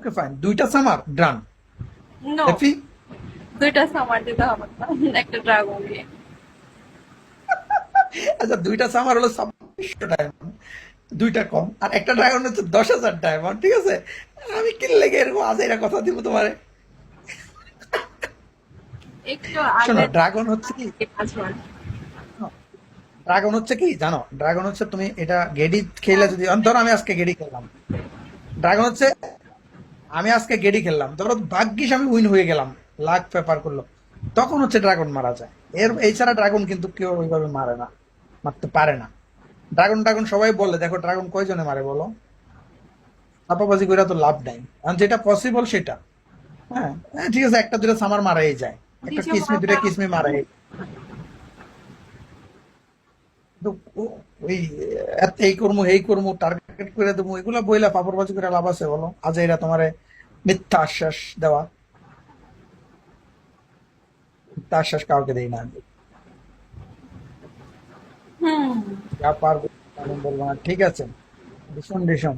ওকে fine, দুইটা summer done. No, happy? দুইটা summer দিতে হবে না, একটা ড্রাগন দিয়ে। আচ্ছা, দুইটা সামার হলো 2600 ডায়মন্ড, দুইটা কম, আর একটা ড্রাগন হচ্ছে 10,000 ডায়মন্ড, ঠিক আছে? আমি কি লেগে এরকম আজাইরা কথা দিব তোমারে? একটু শোনো, আগে ড্রাগন হচ্ছে কি, 5 বার। ড্রাগন হচ্ছে কি জানো, ড্রাগন হচ্ছে তুমি এটা গেডি খেলে যদি, ধরো আমি আজকে গেডি খেললাম, ড্রাগন হচ্ছে আমি আজকে গেডি খেললাম, ধরো ভাগ্যিস আমি উইন হয়ে গেলাম, লাখ পেপার করলো, তখন হচ্ছে ড্রাগন মারা যায়। এছাড়া ড্রাগন কিন্তু কেউ ওইভাবে মারে না, মারতে পারে না। ড্রাগন ড্রাগন সবাই বলে, দেখো ড্রাগন কয়জনে মারে বলো? চাপাবাজি করে তো লাভ নাই, কারণ যেটা পসিবল সেটা। হ্যাঁ, হ্যাঁ, ঠিক আছে, একটা দুটো সামার মারাই যায়, একটা নিচে কিসমি দুটা মাথা। কিসমি মারাই। কিন্তু ওই এই করবো এই করবো টার্গেট করে দেবো, এগুলা বইলা পাপড়বাজি করে লাভ আছে বলো? আজ এরা তোমারে মিথ্যা আশ্বাস দেওয়া, মিথ্যা আশ্বাস কাউকে দেই না আমি। হুম। যা পারবো আমি বলবো না, ঠিক আছে? ভীষণ ভীষণ